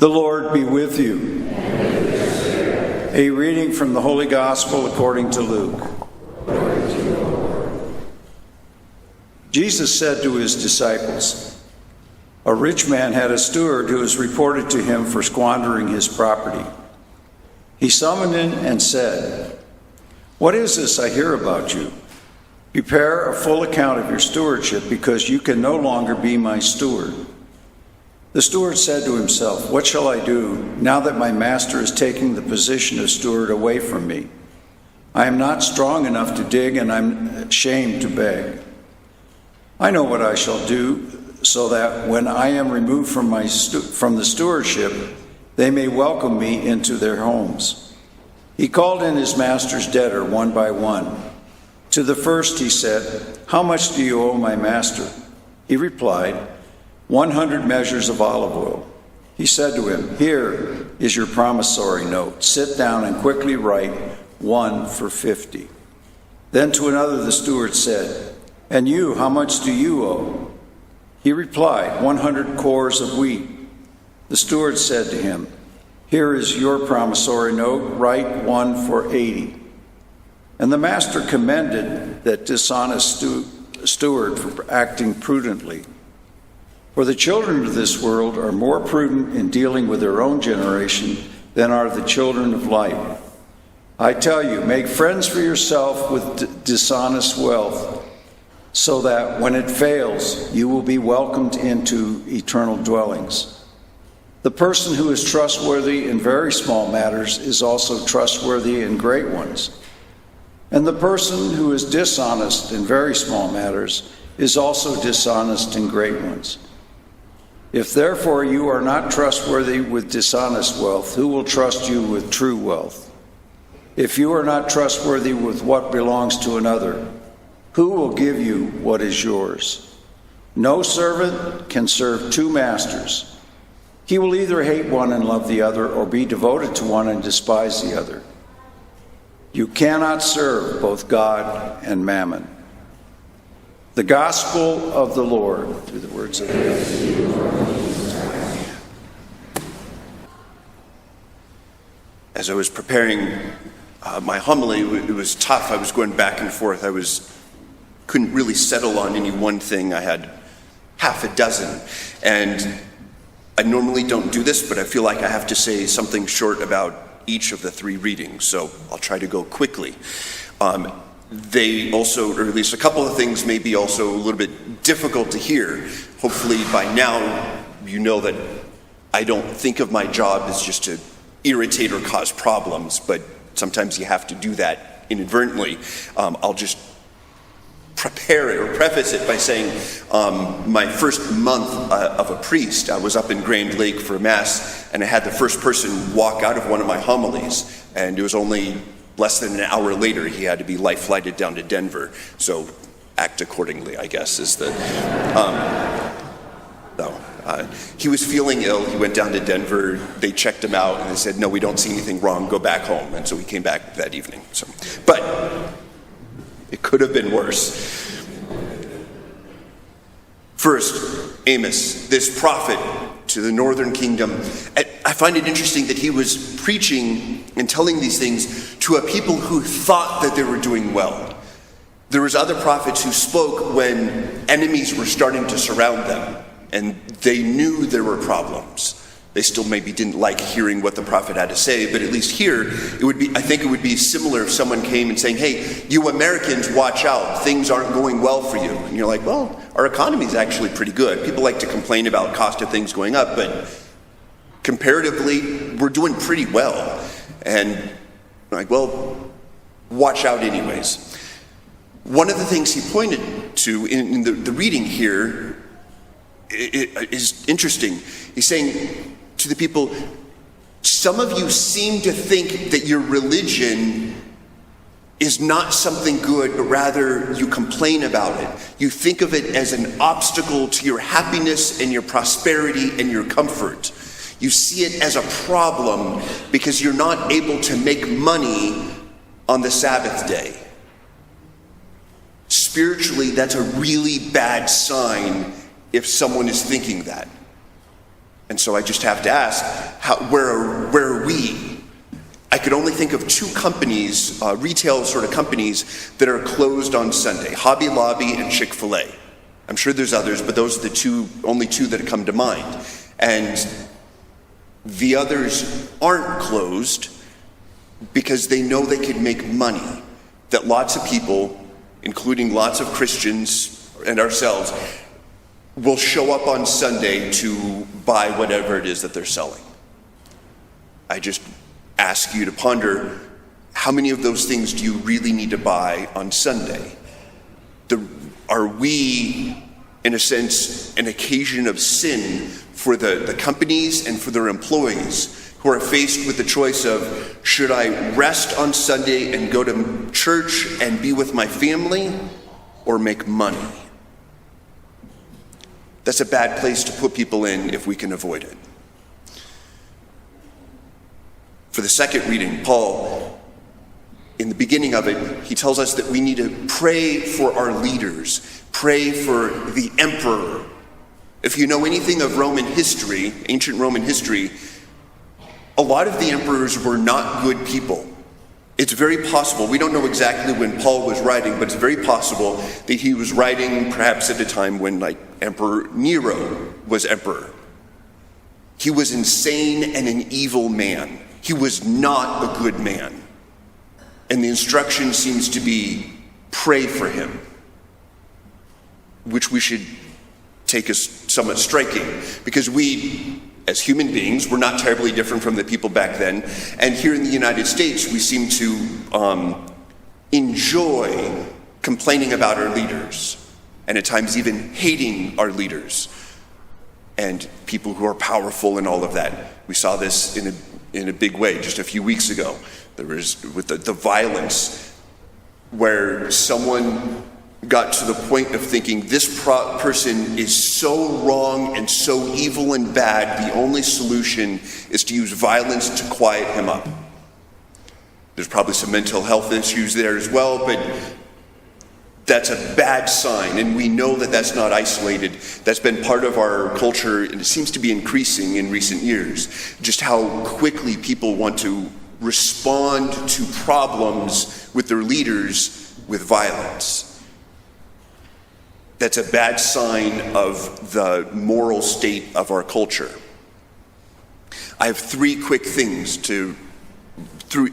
The Lord be with you. A reading from the Holy Gospel according to Luke. Jesus said to his disciples, "A rich man had a steward who was reported to him for squandering his property. He summoned him and said, 'What is this I hear about you? Prepare a full account of your stewardship, because you can no longer be my steward.' The steward said to himself, 'What shall I do now that my master is taking the position of steward away from me? I am not strong enough to dig, and I'm ashamed to beg. I know what I shall do, so that when I am removed from the stewardship, they may welcome me into their homes.' He called in his master's debtor one by one. To the first he said, 'How much do you owe my master?' He replied, 100 measures of olive oil. He said to him, 'Here is your promissory note. Sit down and quickly write 1 for 50. Then to another the steward said, 'And you, how much do you owe?' He replied, 100 cores of wheat. The steward said to him, 'Here is your promissory note. Write 1 for 80. And the master commended that dishonest steward for acting prudently. For the children of this world are more prudent in dealing with their own generation than are the children of light. I tell you, make friends for yourself with dishonest wealth, so that when it fails, you will be welcomed into eternal dwellings. The person who is trustworthy in very small matters is also trustworthy in great ones. And the person who is dishonest in very small matters is also dishonest in great ones. If therefore you are not trustworthy with dishonest wealth, who will trust you with true wealth? If you are not trustworthy with what belongs to another, who will give you what is yours? No servant can serve two masters. He will either hate one and love the other, or be devoted to one and despise the other. You cannot serve both God and mammon." The Gospel of the Lord, through the words of God. As I was preparing my homily, it was tough. I was going back and forth. Couldn't really settle on any one thing. I had half a dozen. And I normally don't do this, but I feel like I have to say something short about each of the three readings, so I'll try to go quickly. They also, or at least a couple of things may be also a little bit difficult to hear. Hopefully by now you know that I don't think of my job as just to irritate or cause problems, but sometimes you have to do that inadvertently. I'll just prepare it or preface it by saying my first month of a priest, I was up in Grand Lake for Mass, and I had the first person walk out of one of my homilies, and it was only less than an hour later he had to be life flighted down to Denver. So act accordingly, I guess, is the... he was feeling ill. He went down to Denver. They checked him out, and they said, "No, we don't see anything wrong. Go back home." And so he came back that evening. But it could have been worse. First, Amos, this prophet to the northern kingdom. I find it interesting that he was preaching and telling these things to a people who thought that they were doing well. There was other prophets who spoke when enemies were starting to surround them, and they knew there were problems. They still maybe didn't like hearing what the prophet had to say, but at least here, I think it would be similar if someone came and saying, "Hey, you Americans, watch out, things aren't going well for you." And you're like, "Well, our economy is actually pretty good. People like to complain about cost of things going up, but comparatively, we're doing pretty well." And I'm like, well, watch out anyways. One of the things he pointed to in the reading here is interesting. He's saying to the people, some of you seem to think that your religion is not something good, but rather you complain about it. You think of it as an obstacle to your happiness and your prosperity and your comfort. You see it as a problem because you're not able to make money on the Sabbath day. Spiritually, that's a really bad sign if someone is thinking that. And so I just have to ask, where are we? I could only think of two companies, retail sort of companies, that are closed on Sunday, Hobby Lobby and Chick-fil-A. I'm sure there's others, but those are the only two that come to mind. And the others aren't closed because they know they could make money, that lots of people, including lots of Christians and ourselves, will show up on Sunday to buy whatever it is that they're selling. I just ask you to ponder, how many of those things do you really need to buy on Sunday? Are we, in a sense, an occasion of sin for the companies and for their employees who are faced with the choice of, should I rest on Sunday and go to church and be with my family, or make money? That's a bad place to put people in if we can avoid it. For the second reading, Paul, in the beginning of it, he tells us that we need to pray for our leaders, pray for the emperor. If you know anything of Roman history, ancient Roman history, a lot of the emperors were not good people. It's very possible, we don't know exactly when Paul was writing, but it's very possible that he was writing perhaps at a time when, like, Emperor Nero was emperor. He was insane and an evil man. He was not a good man. And the instruction seems to be, pray for him, which we should take as somewhat striking, because we, as human beings, we're not terribly different from the people back then. And here in the United States, we seem to enjoy complaining about our leaders, and at times even hating our leaders and people who are powerful and all of that. We saw this in a big way just a few weeks ago. There was with the violence where someone got to the point of thinking, this person is so wrong and so evil and bad, the only solution is to use violence to quiet him up. There's probably some mental health issues there as well, but that's a bad sign, and we know that that's not isolated. That's been part of our culture, and it seems to be increasing in recent years, just how quickly people want to respond to problems with their leaders with violence. That's a bad sign of the moral state of our culture. I have three quick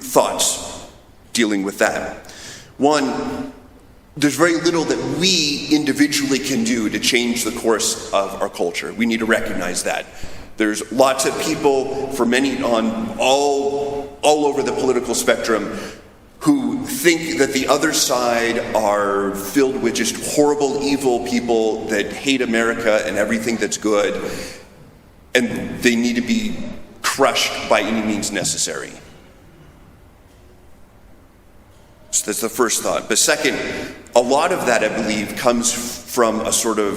thoughts dealing with that. One, there's very little that we individually can do to change the course of our culture. We need to recognize that. There's lots of people, for many on all over the political spectrum, who think that the other side are filled with just horrible, evil people that hate America and everything that's good, and they need to be crushed by any means necessary. So that's the first thought. But second, a lot of that, I believe, comes from a sort of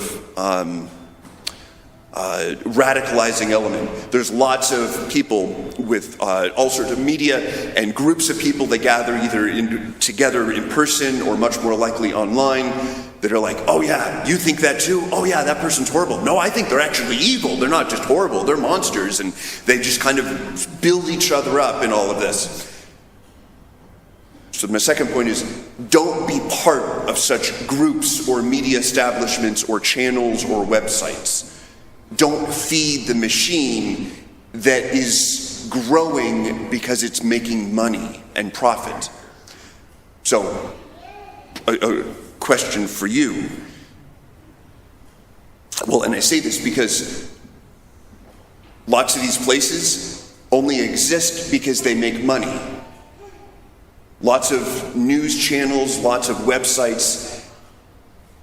radicalizing element. There's lots of people with all sorts of media and groups of people that gather either together in person or much more likely online that are like, oh yeah, you think that too? Oh yeah, that person's horrible. No, I think they're actually evil. They're not just horrible, they're monsters. And they just kind of build each other up in all of this. So my second point is, don't be part of such groups or media establishments or channels or websites. Don't feed the machine that is growing because it's making money and profit. So, a question for you. Well, and I say this because lots of these places only exist because they make money. Lots of news channels, lots of websites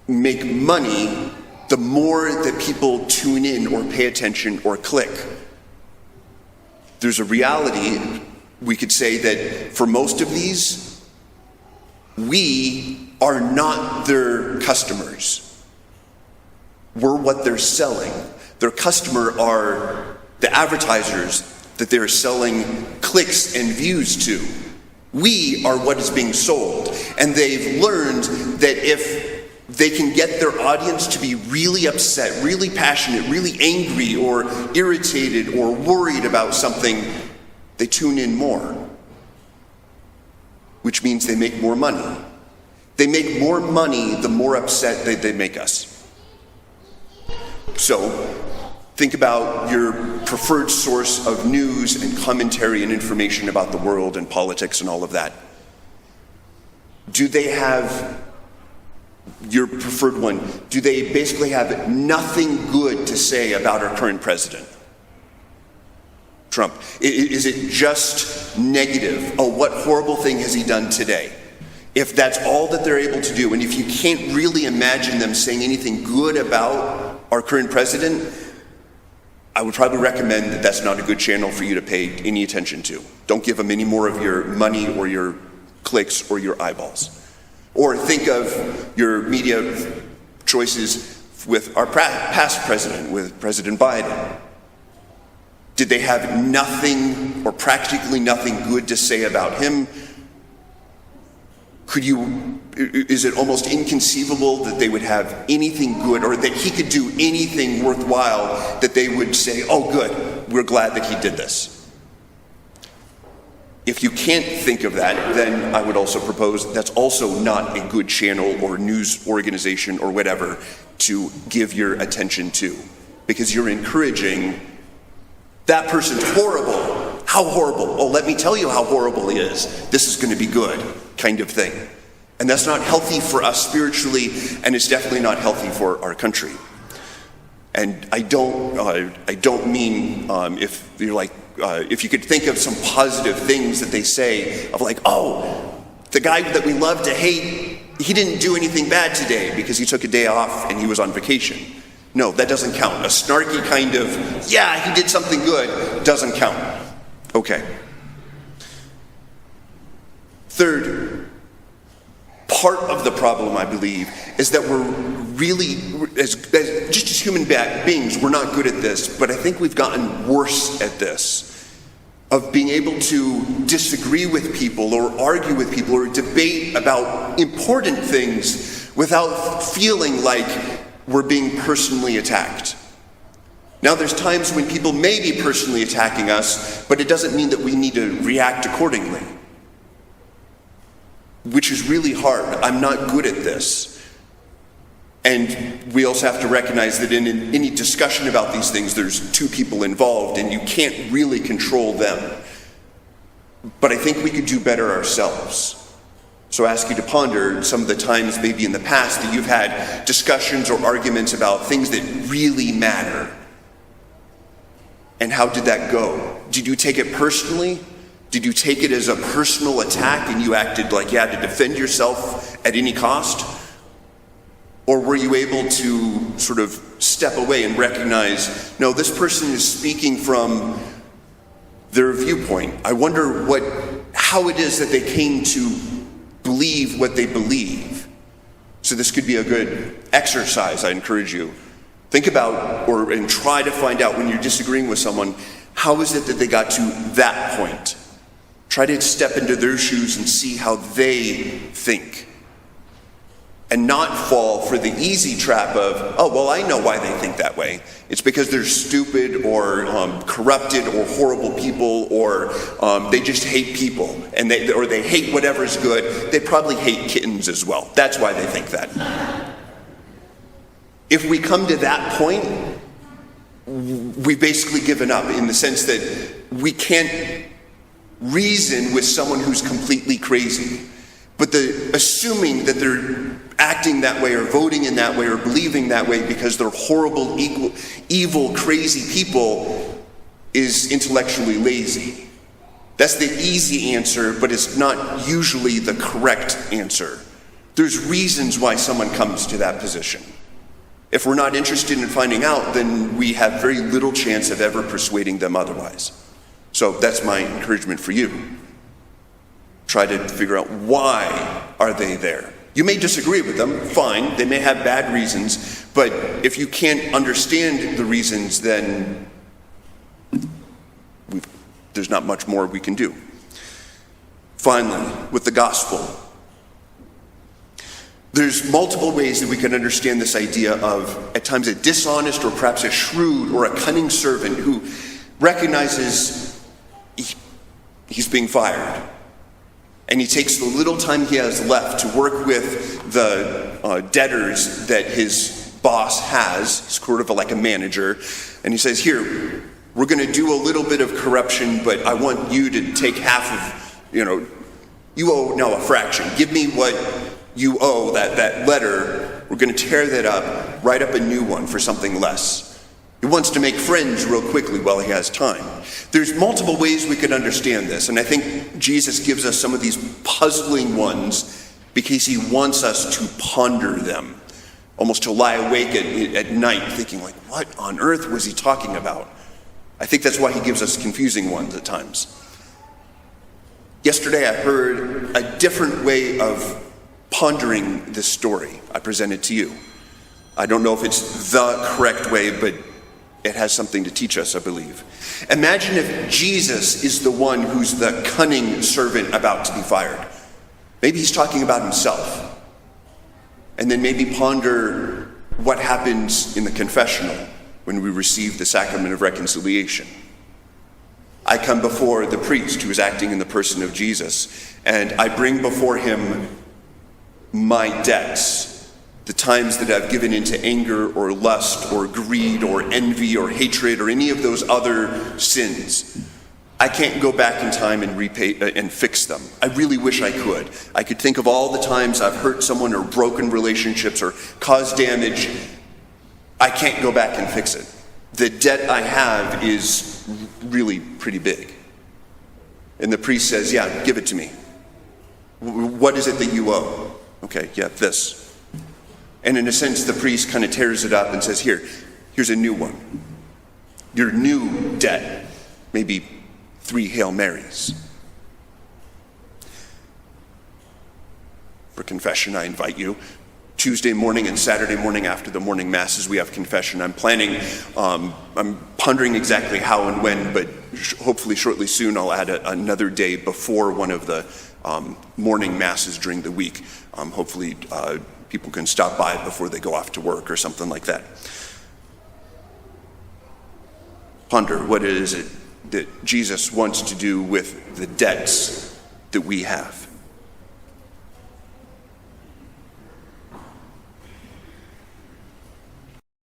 make money the more that people tune in or pay attention or click. There's a reality, we could say, that for most of these, we are not their customers. We're what they're selling. Their customer are the advertisers that they're selling clicks and views to. We are what is being sold. And they've learned that if they can get their audience to be really upset, really passionate, really angry, or irritated, or worried about something, they tune in more, which means they make more money. They make more money the more upset they make us. So, think about your preferred source of news and commentary and information about the world and politics and all of that. Do they have your preferred one? Do they basically have nothing good to say about our current president, Trump? Is it just negative? Oh, what horrible thing has he done today? If that's all that they're able to do, and if you can't really imagine them saying anything good about our current president, I would probably recommend that that's not a good channel for you to pay any attention to. Don't give them any more of your money or your clicks or your eyeballs. Or think of your media choices with our past president, with President Biden. Did they have nothing or practically nothing good to say about him? Is it almost inconceivable that they would have anything good, or that he could do anything worthwhile that they would say, oh good, we're glad that he did this? If you can't think of that, then I would also propose that's also not a good channel or news organization or whatever to give your attention to, because you're encouraging that person's horrible. How horrible? Oh, let me tell you how horrible he is. This is going to be good, kind of thing. And that's not healthy for us spiritually, and it's definitely not healthy for our country. And I don't mean if you're like, if you could think of some positive things that they say of like, oh, the guy that we love to hate, he didn't do anything bad today because he took a day off and he was on vacation. No, that doesn't count. A snarky kind of, yeah, he did something good, doesn't count. Okay. Third, part of the problem, I believe, is that we're really, just as human beings, we're not good at this, but I think we've gotten worse at this, of being able to disagree with people or argue with people or debate about important things without feeling like we're being personally attacked. Now, there's times when people may be personally attacking us, but it doesn't mean that we need to react accordingly, which is really hard. I'm not good at this. And we also have to recognize that in any discussion about these things, there's two people involved, and you can't really control them. But I think we could do better ourselves. So I ask you to ponder some of the times maybe in the past that you've had discussions or arguments about things that really matter. And how did that go? Did you take it personally? Did you take it as a personal attack and you acted like you had to defend yourself at any cost? Or were you able to sort of step away and recognize, no, this person is speaking from their viewpoint. I wonder how it is that they came to believe what they believe. So this could be a good exercise, I encourage you. Think about and try to find out when you're disagreeing with someone, how is it that they got to that point? Try to step into their shoes and see how they think. And not fall for the easy trap of, oh, well, I know why they think that way. It's because they're stupid or corrupted or horrible people, or they just hate people, and they hate whatever's good. They probably hate kittens as well. That's why they think that. If we come to that point, we've basically given up, in the sense that we can't reason with someone who's completely crazy. But assuming that they're acting that way or voting in that way or believing that way because they're horrible, evil, crazy people is intellectually lazy. That's the easy answer, but it's not usually the correct answer. There's reasons why someone comes to that position. If we're not interested in finding out, then we have very little chance of ever persuading them otherwise. So that's my encouragement for you. Try to figure out, why are they there? You may disagree with them, fine. They may have bad reasons, but if you can't understand the reasons, then there's not much more we can do. Finally, with the gospel. There's multiple ways that we can understand this idea of, at times, a dishonest or perhaps a shrewd or a cunning servant who recognizes he's being fired. And he takes the little time he has left to work with the debtors that his boss has. He's sort of like a manager. And he says, here, we're going to do a little bit of corruption, but I want you to take half of, you owe now a fraction. Give me what you owe, that letter. We're going to tear that up, write up a new one for something less. He wants to make friends real quickly while he has time. There's multiple ways we could understand this, and I think Jesus gives us some of these puzzling ones because he wants us to ponder them, almost to lie awake at night thinking, like, what on earth was he talking about? I think that's why he gives us confusing ones at times. Yesterday I heard a different way of pondering this story I presented to you. I don't know if it's the correct way, but it has something to teach us, I believe. Imagine if Jesus is the one who's the cunning servant about to be fired. Maybe he's talking about himself. And then maybe ponder what happens in the confessional when we receive the sacrament of reconciliation. I come before the priest who is acting in the person of Jesus, and I bring before him my debts, the times that I've given into anger or lust or greed or envy or hatred or any of those other sins. I can't go back in time and repay and fix them. I really wish I could. I could think of all the times I've hurt someone or broken relationships or caused damage. I can't go back and fix it. The debt I have is really pretty big. And the priest says, yeah, give it to me. What is it that you owe? Okay, yeah, this. And in a sense, the priest kind of tears it up and says, here's a new one. Your new debt, maybe 3 Hail Marys. For confession, I invite you. Tuesday morning and Saturday morning after the morning masses, we have confession. I'm pondering exactly how and when, but hopefully shortly soon I'll add another day before one of the morning masses during the week. Hopefully people can stop by before they go off to work or something like that. Ponder what it is that Jesus wants to do with the debts that we have.